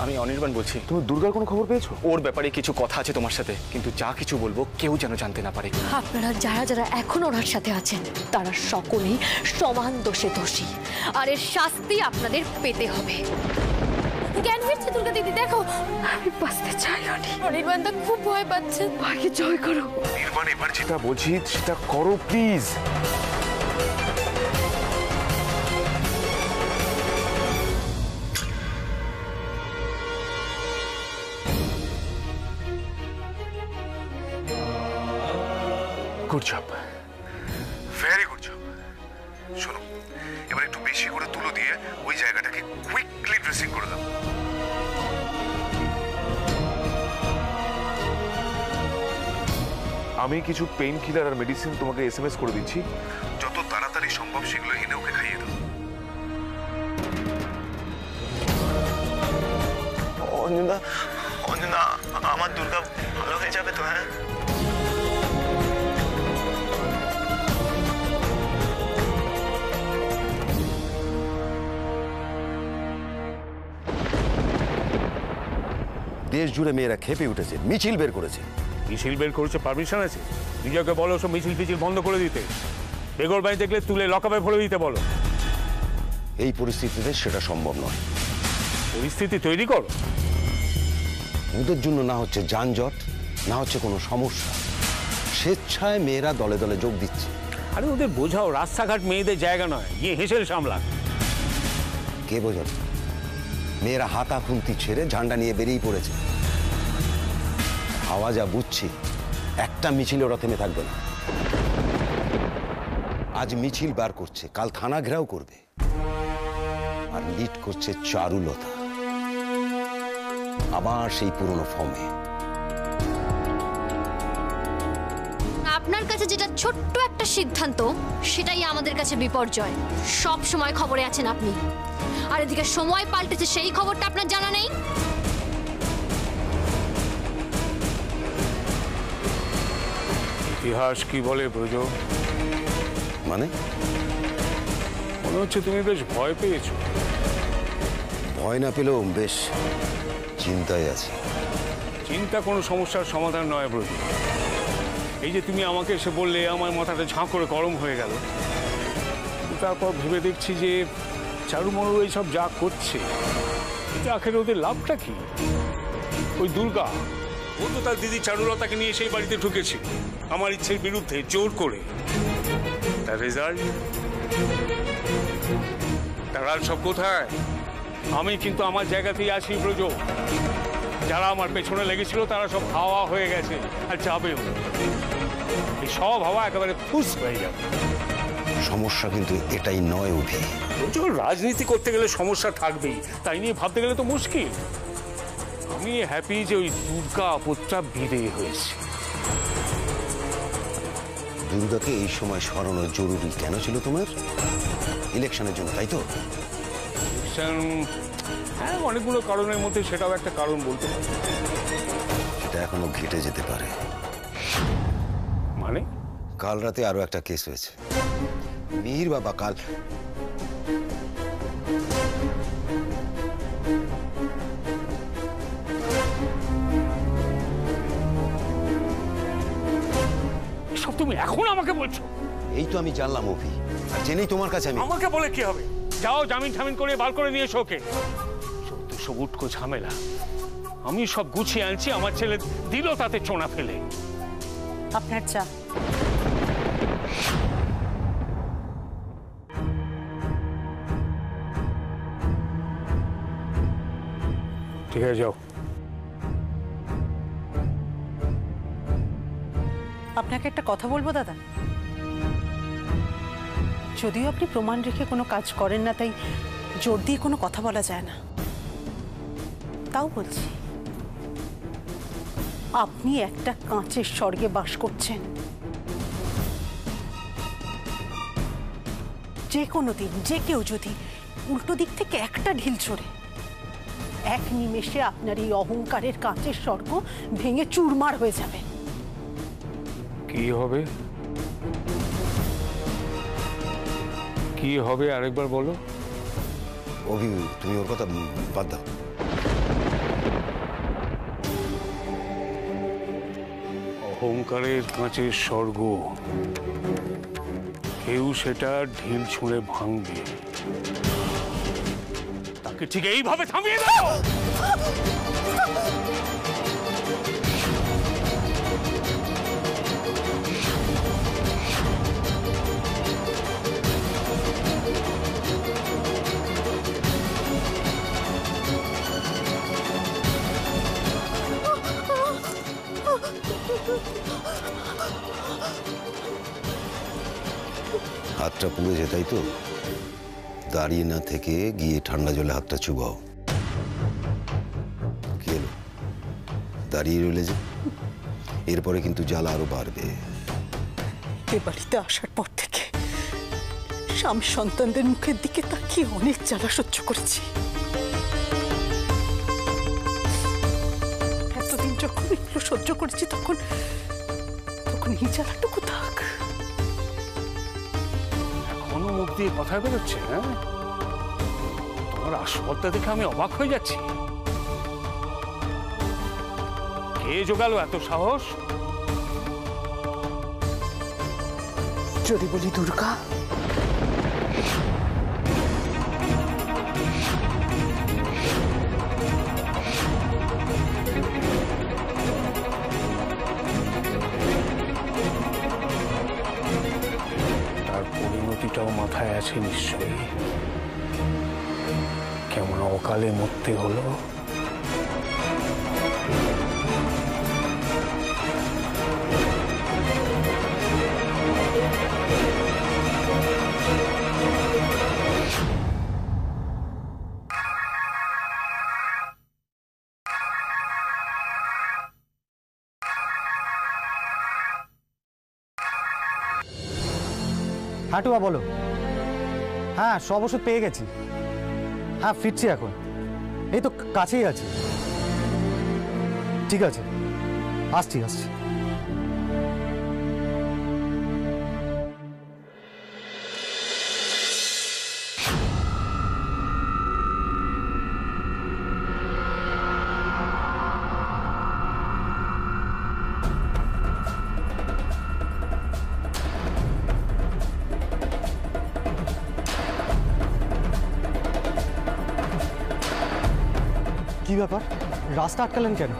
আমি অনির্বাণ বলছি। তুমি দুর্গার কোনো খবর পেয়েছো? ওর ব্যাপারে কিছু কথা আছে তোমার সাথে, কিন্তু যা কিছু বলবো কেউ যেন জানতে না পারে। আপনারা যারা যারা এখন ওনার সাথে আছেন তারা সকলেই সমান দোষে দোষী, আর এর শাস্তি আপনাদের পেতে হবে। জ্ঞান ফিরছে দুর্গা দিদি, দেখো। আমি বাঁচতে চাই। অনির্বাণ দা খুব ভয় পাচ্ছে। ভয়কে জয় করো। নির্বাণ, এবার যেটা বলছি সেটা করো please. Good job, very good job. শোনো, এবার একটু বেশি করে তুলো দিয়ে ওই জায়গাটাকে কুইকলি ড্রেসিং করে দাও। আমি কিছু পেইন কিলার আর মেডিসিন তোমাকে SMS করে দিচ্ছি, যত তাড়াতাড়ি সম্ভব সেগুলো এনে ওকে খাইয়ে দাও। অঞ্জনা, অঞ্জনা, আমার দুর্গা ভালো হয়ে যাবে তো? হ্যাঁ, দেশ জুড়ে মেয়েরা খেপে উঠেছে, মিছিল বের করেছে। মিছিল বের করেছে, পারমিশন আছে? নিজেকে বলো সব মিছিল ফিছিল বন্ধ করে দিতে, বেগর বাড়ি দেখলে তুলে লকআপে ভরে দিতে বলো। এই পরিস্থিতিতে সেটা সম্ভব নয়। পরিস্থিতি তৈরি করো। ওদের জন্য না হচ্ছে যানজট, না হচ্ছে কোনো সমস্যা, স্বেচ্ছায় মেয়েরা দলে দলে যোগ দিচ্ছে। আরে ওদের বোঝাও রাস্তাঘাট মেয়েদের জায়গা নয়, গিয়ে হেসেল সামলাক। কে বোঝাবে? মেয়েরা হাতা খুন্তি ছেড়ে ঝান্ডা নিয়ে বেরিয়ে পড়েছে। হাওয়া যা বুঝছি, একটা মিছিল ওরা থেমে থাকবে না। আজ মিছিল বার করছে, কাল থানা ঘেরাও করবে, আর লিড করছে চারুলতা। আবার সেই পুরনো ফর্মে। আপনার কাছে যেটা ছোট্ট একটা সিদ্ধান্ত, সেটাই আমাদের কাছে বিপর্যয়। সব সময় খবরে আছেন আপনি, আর এদিকে সময় পাল্টেছে, সেই খবরটা আপনার জানা নেই। ইতিহাস কি বলে ব্রজ? মানে? মনে হচ্ছে তুমি বেশ ভয় পেয়েছো। ভয় না পেলেও বেশ চিন্তায় আছি। চিন্তা কোনো সমস্যার সমাধান নয় ব্রজ। এই যে তুমি আমাকে এসে বললে, আমার মাথাটা ঝাঁ করে গরম হয়ে গেল। তারপর ভেবে দেখছি যে চারুমরু এইসব যা করছে, এটা আখের ওদের লাভটা কি? ওই দুর্গা, ও তো তার দিদি চারুলতাকে নিয়ে সেই বাড়িতে ঢুকেছে আমার ইচ্ছের বিরুদ্ধে, জোর করে। তার রেজাল্ট, তার আর সব কোথায়? আমি কিন্তু আমার জায়গাতেই আছি ব্রজ। যারা আমার পেছনে লেগেছিল তারা সব হাওয়া হয়ে গেছে, আর যাবেও। এই সব হাওয়া একেবারে ফুস হয়ে যাবে। সমস্যা কিন্তু এটাই নয় অভি। রাজনীতি করতে গেলে সমস্যা থাকবেই, তাই নিয়ে ভাবতে গেলে তো মুশকিল। আমি হ্যাপি যে ওই দুর্গা আপদটা বিদেয় হয়েছে। দুর্গাকে এই সময় সরানো জরুরি কেন ছিল তোমার? ইলেকশনের জন্য, তাই তো? হ্যাঁ, অনেকগুলো কারণের মধ্যে সেটাও একটা কারণ বলতে পারি। সেটা এখনো ঘেটে যেতে পারে। মানে? কাল রাতে আরো একটা কেস হয়েছে। মিহির বাবা কাল সব তুমি এখন আমাকে বলছো? এই তো আমি জানলাম অভি, আর জেনেই তোমার কাছে আমি। আমাকে বলে কি হবে? যাও জামিন ঠামিন করে বার করে নিয়ে এসো ওকে। সব উটকো ঝামেলা আমি সব গুছিয়ে আনছি, আমার ছেলে দিল তাতে চোনা ফেলে। আপনার চা। ঠিক আছে, যাও। আপনাকে একটা কথা বলবো দাদা। যদিও আপনি প্রমাণ রেখে কোনো কাজ করেন না, তাই জোর দিয়ে কোনো কথা বলা যায় না। তাও বলছি, আপনি একটা কাঁচের স্বর্গে বাস করছেন। যে কোনো দিন যে কেউ যদি উল্টো দিক থেকে একটা ঢিল ছড়ে, এক নিমেষে আপনার এই অহংকারের কাঁচের স্বর্গ ভেঙে চুরমার হয়ে যাবে। কি হবে? কি হবে আরেকবার বলো। অভি, তুমি ওর কথা বাদ দাও। অহংকারের কাঁচের স্বর্গ, কেউ সেটা ঢিল ছুঁড়ে ভাঙবে, তাকে ঠিক এইভাবে থামিয়ে দাও। হাতটা পুড়েছে তাই তো? দাঁড়িয়ে না থেকে গিয়ে ঠান্ডা জলে হাতটা চুবাও। কি হলো, দাঁড়িয়ে রইলে যে? এরপরে কিন্তু জ্বালা আরো বাড়বে। এ বাড়িতে আসার পর থেকে স্বামী সন্তানদের মুখের দিকে তাকিয়ে অনেক জ্বালা সহ্য করেছি। এতদিন যখন এগুলো সহ্য করেছি তখন এই জ্বালাটুকু থাক। এখনো মুখ দিয়ে কথা বেরোচ্ছে? হ্যাঁ, তোমার আসপদটা দেখে আমি অবাক হয়ে যাচ্ছি। কে জোগালো এত সাহস? যদি বলি দুর্গা, তার পরিণতিটাও মাথায় আছে নিশ্চয়ই। কেমন অকালে মরতে হলো। হ্যাঁ টুবা বলো। হ্যাঁ, সব ওষুধ পেয়ে গেছি। হ্যাঁ, ফিরছি এখন, এই তো কাছেই আছি। ঠিক আছে, আসছি। কি ব্যাপার, রাস্তা আটকালেন কেন?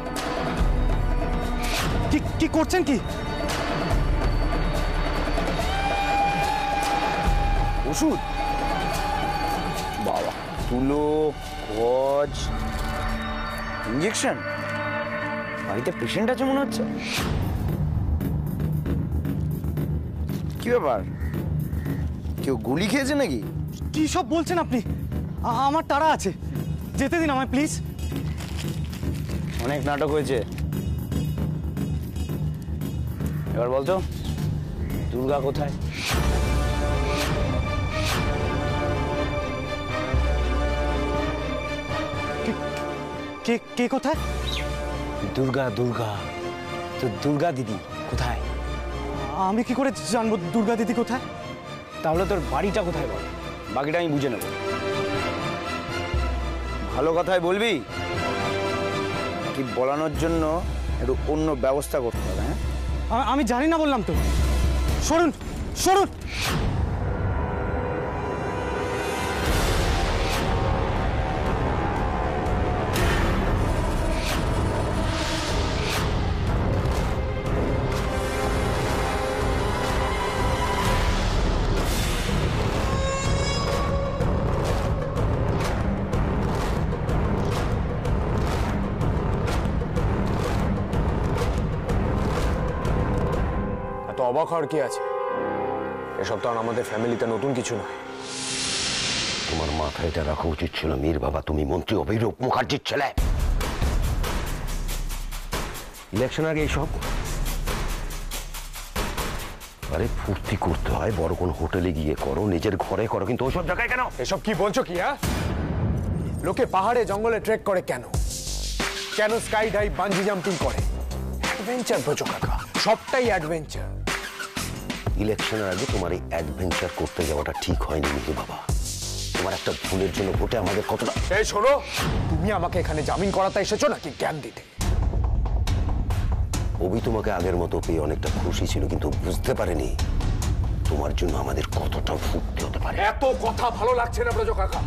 কি করছেন কি? ওষুধ? বাবা, তুলো, গজ, ইঞ্জেকশন। বাড়িতে পেশেন্ট আছে মনে হচ্ছে। কি ব্যাপার, কেউ গুলি খেয়েছে নাকি? কি সব বলছেন আপনি? আমার তাড়া আছে, যেতে দিন আমায় প্লিজ। অনেক নাটক হয়েছে, এবার বলতো দুর্গা কোথায়? কে কোথায়? দুর্গা তো দুর্গা দিদি কোথায়? আমি কি করে জানবো দুর্গা দিদি কোথায়? তাহলে তোর বাড়িটা কোথায় বল, বাকিটা আমি বুঝে নেব। ভালো কথাই বলবি, কি বলানোর জন্য একটু অন্য ব্যবস্থা করতে হবে। হ্যাঁ, আমি জানি না বললাম তো। সরুন। অবাক হওয়ার কি আছে? এসব তো আর আমাদের ফ্যামিলিতে নতুন কিছু নয়। তোমার মাথায় এটা রাখা উচিত ছিল মীর বাবা, তুমি মন্ত্রী অভিরূপ মুখার্জির ছেলে। ইলেকশন আগে এইসব? আরে ফুর্তি করতে হয় বড় কোন হোটেলে গিয়ে করো, নিজের ঘরে করো, কিন্তু ওইসব জায়গায় কেন? এসব কি বলছো কি? হ্যাঁ, লোকে পাহাড়ে জঙ্গলে ট্রেক করে কেন? কেন স্কাই ডাইভ, বাঞ্জি জাম্পিং করে? অ্যাডভেঞ্চার বোঝো কাকা, সবটাই অ্যাডভেঞ্চার। ইলেকশনের আগে তোমার এই অ্যাডভেঞ্চার করতে যাওয়াটা ঠিক হয়নি মীর বাবা। তোমার একটা ভুলের জন্য ভোটে আমাদের কতটা। এই শোনো, তুমি আমাকে এখানে জামিন করাতে এসেছো নাকি জ্ঞান দিতে? অভি তোমাকে আগের মতো পেয়ে অনেকটা খুশি ছিল, কিন্তু বুঝতে পারেনি তোমার জন্য আমাদের কতটা ভুগতে হতে পারে। এত কথা ভালো লাগছে না ব্রজ কাকা।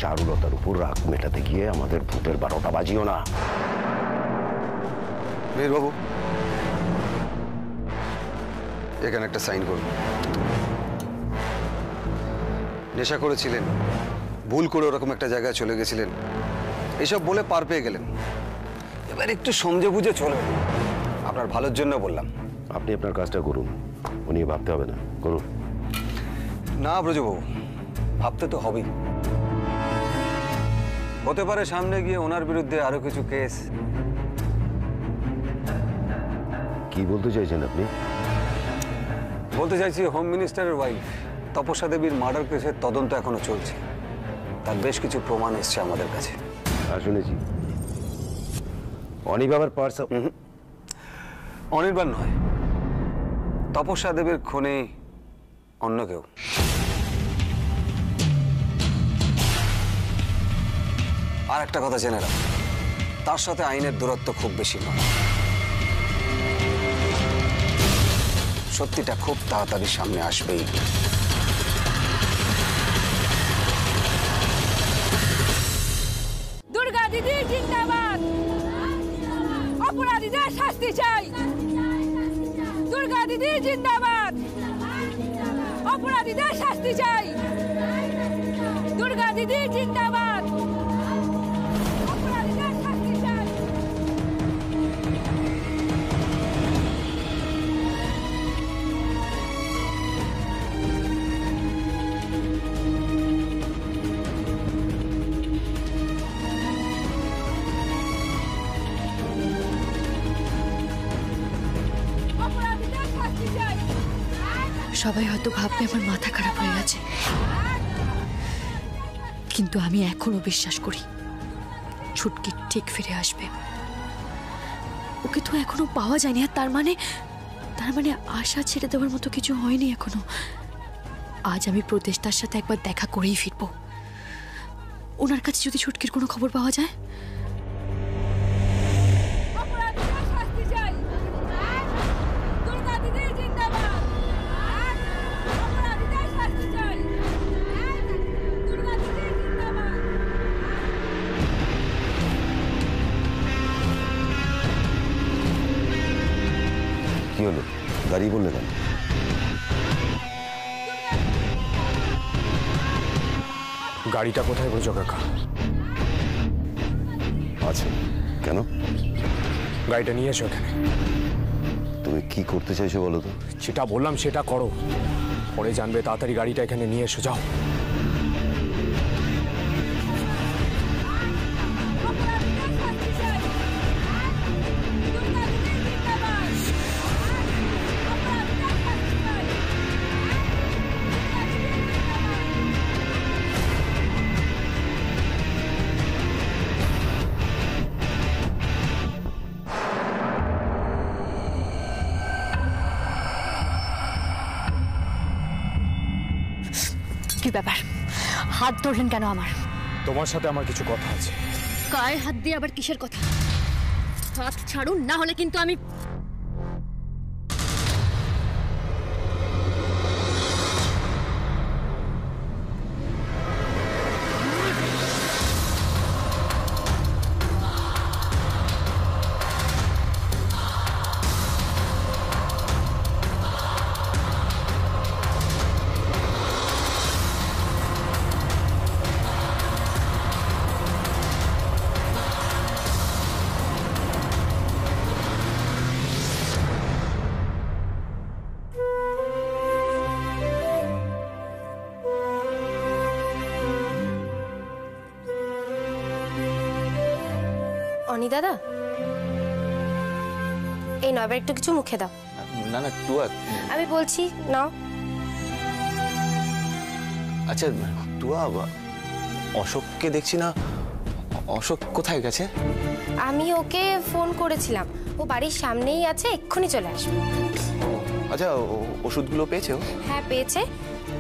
চারুলতার উপর রাগ মেটাতে গিয়ে আমাদের ভূতের 12টা বাজিও না। বীরবাবু, এখানে একটা সাইন করুন। নেশা করেছিলেন, ভুল করে ওরকম একটা জায়গায় চলে গেছিলেন, এসব বলে পার পেয়ে গেলেন। এবার একটু সমঝে বুঝে চলবেন, আপনার ভালোর জন্য বললাম। আপনি আপনার কাজটা করুন, উনি ভাবতে হবে না, করুন। না ব্রজবাবু, ভাবতে তো হবেই। হতে পারে সামনে গিয়ে ওনার বিরুদ্ধে আরো কিছু কেস। কি বলতে চাইছেন আপনি? বলতে চাইছি, হোম মিনিস্টারের ওয়াইফ তপস্যা দেবীর মার্ডার কেসের তদন্ত এখনো চলছে, তার বেশ কিছু প্রমাণ এসছে আমাদের কাছে। আর শুনেছি অনির্বাণের পার্স। অনির্বাণ নয়, তপস্যা দেবীর খুনে অন্য কেউ। আর একটা কথা জেনে রাখ, তার সাথে আইনের দূরত্ব খুব বেশি নয়। সত্যিটা খুব তাড়াতাড়ি সামনে আসবেই। দুর্গা দিদি জিন্দাবাদ, অপরাধীদের শাস্তি চাই। দুর্গা দিদি জিন্দাবাদ, অপরাধীদের শাস্তি চাই। দুর্গা দিদি জিন্দাবাদ, অপরাধীদের শাস্তি চাই। সবাই হয়তো ভাববে আমার মাথা খারাপ হয়ে গেছে, কিন্তু আমি এখনো বিশ্বাস করি ছুটকি ঠিক ফিরে আসবে। ওকে তো এখনো পাওয়া যায়নি, আর তার মানে আশা ছেড়ে দেওয়ার মতো কিছু হয়নি এখনো। আজ আমি প্রদেশটার সাথে একবার দেখা করেই ফিরবো। ওনার কাছে যদি ছুটকির কোনো খবর পাওয়া যায়। কি হলো, দাঁড়িয়ে বললে কেন? গাড়িটা কোথায় ব্রজ কাকা? আছে। কেন? গাড়িটা নিয়ে এসো এখানে। তুমি কি করতে চাইছো বলো তো? যেটা বললাম সেটা করো, পরে জানবে। তাড়াতাড়ি গাড়িটা এখানে নিয়ে এসো, যাও। কি ব্যাপার, হাত ধরলেন কেন আমার? তোমার সাথে আমার কিছু কথা আছে। গায়ে হাত দিয়ে আবার কিসের কথা? হাত ছাড়ুন, না হলে কিন্তু আমি। অনি দাদা, এই নয়বার একটু কিছু মুখে দাও। না না টুয়া, আমি বলছি নাও। আচ্ছা টুয়া, অশোককে দেখছি না, অশোক কোথায় গেছে? আমি ওকে ফোন করেছিলাম, ও বাড়ির সামনেই আছে, এক্ষুনি চলে আসবে। আচ্ছা ওষুধগুলো পেয়েছে? হ্যাঁ পেয়েছে,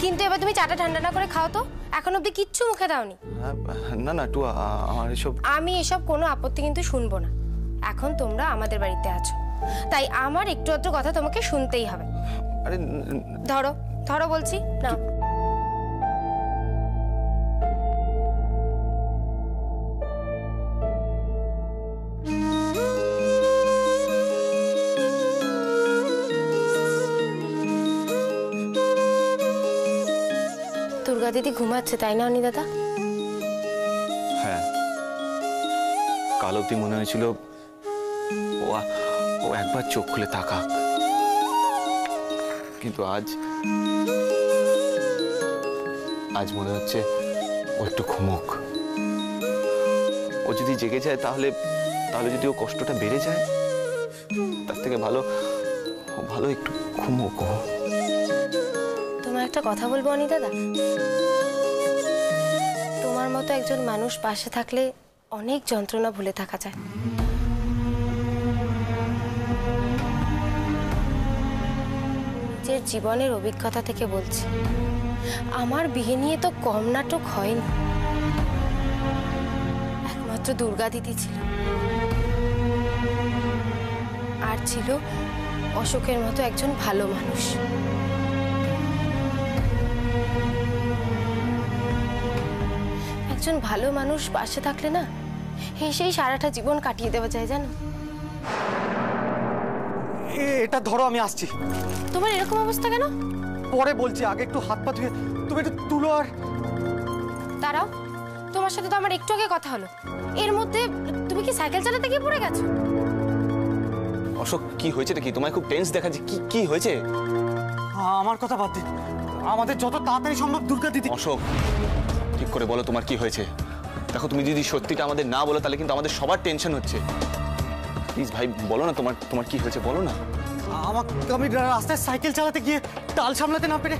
কিন্তু এবার তুমি চাটা ঠান্ডা না করে খাও তো, এখন অব্দি কিচ্ছু মুখে দাওনি। না না টুয়া, আমার এসব আমি এসব কোনো আপত্তি কিন্তু শুনবো না। এখন তোমরা আমাদের বাড়িতে আছো, তাই আমার একটু আধটু কথা তোমাকে শুনতেই হবে। আরে ধরো ধরো বলছি না। দুর্গা দিদি ঘুমাচ্ছে তাই না অনি দাদা? হ্যাঁ, কাল অব্দি মনে হয়েছিল ও একবার চোখ খুলে তাকাক, কিন্তু আজ মনে হচ্ছে ও একটু ঘুমোক। ও যদি জেগে যায় তাহলে যদি ও কষ্টটা বেড়ে যায়, তার থেকে ভালো একটু ঘুমোক। তোমার একটা কথা বলবো অনি দাদা, তোমার মতো একজন মানুষ পাশে থাকলে অনেক যন্ত্রণা ভুলে থাকা যায়। নিজের জীবনের অভিজ্ঞতা থেকে বলছি, আমার বিয়ে নিয়ে তো কম নাটক হয়নি। একমাত্র দুর্গা দিদি ছিল, আর ছিল অশোকের মতো একজন ভালো মানুষ। একজন ভালো মানুষ পাশে থাকলে না, হেসেই সারাটা জীবন কাটিয়ে দেওয়া যায় জানো। এটা ধরো, আমি আসছি। তোমার এরকম অবস্থা কেন? পরে বলছি, আগে একটু হাত পা ধুয়ে তুমি একটু তুলো। আর দাঁড়াও, তোমার সাথে তো আমার একটু আগে কথা হলো, এর মধ্যে তুমি কি সাইকেল চালাতে গিয়ে পড়ে গেছো? অশোক, কি হয়েছে নাকি? তোমায় খুব টেন্স দেখাচ্ছে, কি হয়েছে? আমার কথা বাদ দিন, আমাদের যত তাড়াতাড়ি সম্ভব দুর্গা দিদি। অশোক, ঠিক করে বলো তোমার কি হয়েছে। দেখো, তুমি যদি সত্যিটা আমাদের না বলো তাহলে কিন্তু আমাদের সবার টেনশন হচ্ছে। প্লিজ ভাই বলো না, তোমার কি হয়েছে বলো না। আমি রাস্তায় সাইকেল চালাতে গিয়ে টাল সামলাতে না পেরে।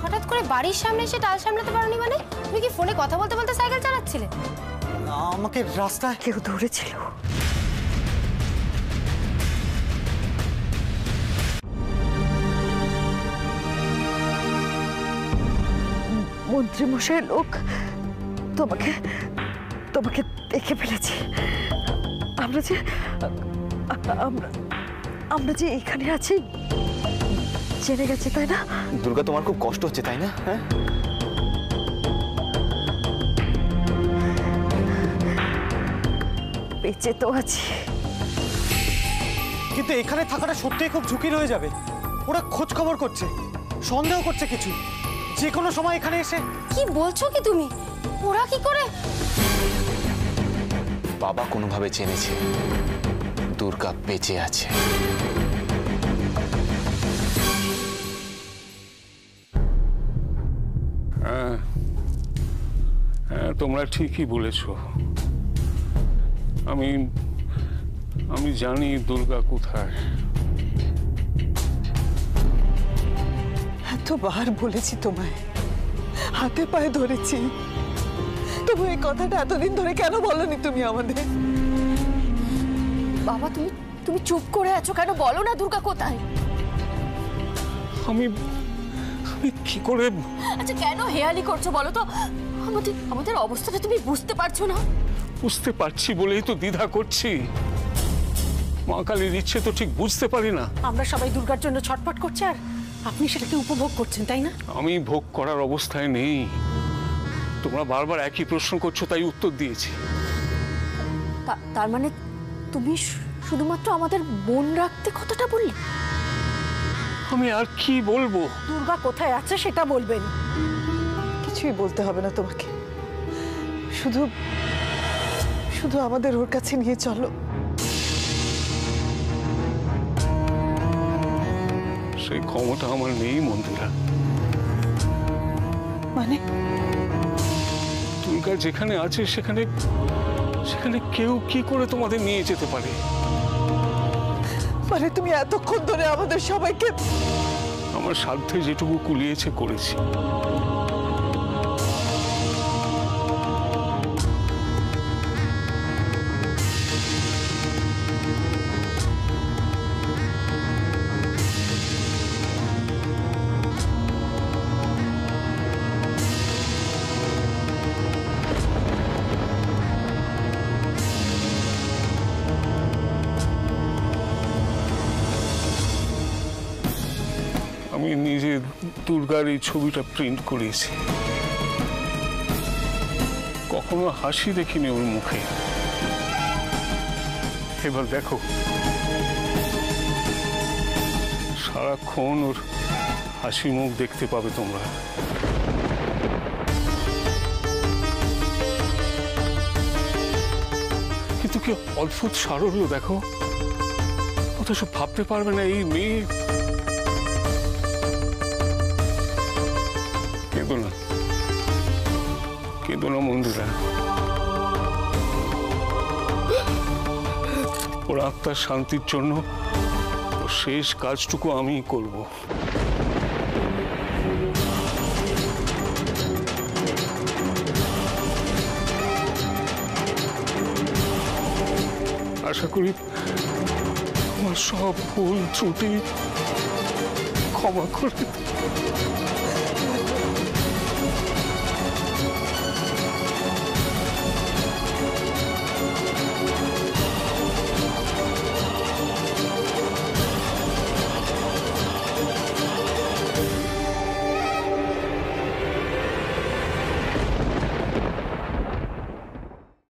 হঠাৎ করে বাড়ির সামনে এসে টাল সামলাতে পারোনি মানে? তুমি কি ফোনে কথা বলতে বলতে সাইকেল চালাচ্ছিলে? আমাকে রাস্তায় কেউ ধরেছিল। মন্ত্রীমশাই লোক তোমাকে দেখে ফেলেছে। আমরা যে এখানে আছি জেনে গেছে, তাই না? দুর্গা, তোমার খুব কষ্ট হচ্ছে তাই না? হ্যাঁ, বেঁচে তো আছি, কিন্তু এখানে থাকাটা সত্যিই খুব ঝুঁকি রয়ে যাবে। ওরা খোঁজ খবর করছে, সন্দেহ করছে কিছু, যে কোনো সময় এখানে এসে। কি বলছো কি তুমি? ওরা কি করে? বাবা কোনোভাবে জেনেছে দুর্গা বেঁচে আছে। হ্যাঁ, তোমরা ঠিকই বলেছ। আমি জানি দুর্গা কোথায়। এতবার বলেছি তোমায়, হাতে পায়ে ধরেছি, তবু এই কথাটা এতদিন ধরে কেন বলনি তুমি আমাদের? বাবা, তুমি চুপ করে আছো কেন? বলো না দুর্গা কোথায়। আমি কি করে? আচ্ছা, কেন হেয়ালি করছো বলো তো? আমাদের অবস্থাটা তুমি বুঝতে পারছো না? বুঝতে পারছি বলেই তো দ্বিধা করছি। মা কালীর ইচ্ছে তো ঠিক বুঝতে পারি না। আমরা সবাই দুর্গার জন্য ছটফট করছি, আর আপনি সেটাকে উপভোগ করছেন, তাই না? আমি ভোগ করার অবস্থায় নেই। তোমরা বারবার একই প্রশ্ন করছো, তাই উত্তর দিয়েছি। তার মানে তুমি শুধুমাত্র আমাদের মন রাখতে কতটা বললে? আমি আর কি বলবো? দুর্গা কোথায় আছে সেটা বলবেন। কিছুই বলতে হবে না তোমাকে, শুধু আমাদের ওর কাছে নিয়ে চলো। সেই ক্ষমতা আমার নেই মন্দিরা। মানে দুর্গা যেখানে আছে সেখানে কেউ কি করে তোমাদের নিয়ে যেতে পারে? মানে তুমি এতক্ষণ ধরে আমাদের সবাইকে। আমার সাধ্যে যেটুকু কুলিয়েছে করেছি। দুর্গার এই ছবিটা প্রিন্ট করিয়েছি। কখনো হাসি দেখিনি ওর মুখে, এবার দেখো সারাক্ষণ ওর হাসি মুখ দেখতে পাবে তোমরা। কিন্তু কি অদ্ভুত সারল্য দেখো, অথচ ভাবতে পারবে না এই মেয়ে। কেঁদো না, কেঁদো না মন্দিরা, ওর আত্মার শান্তির জন্য ওর শেষ কাজটুকু আমিই করব। আশা করি আমার সব ভুল ত্রুটি ক্ষমা করে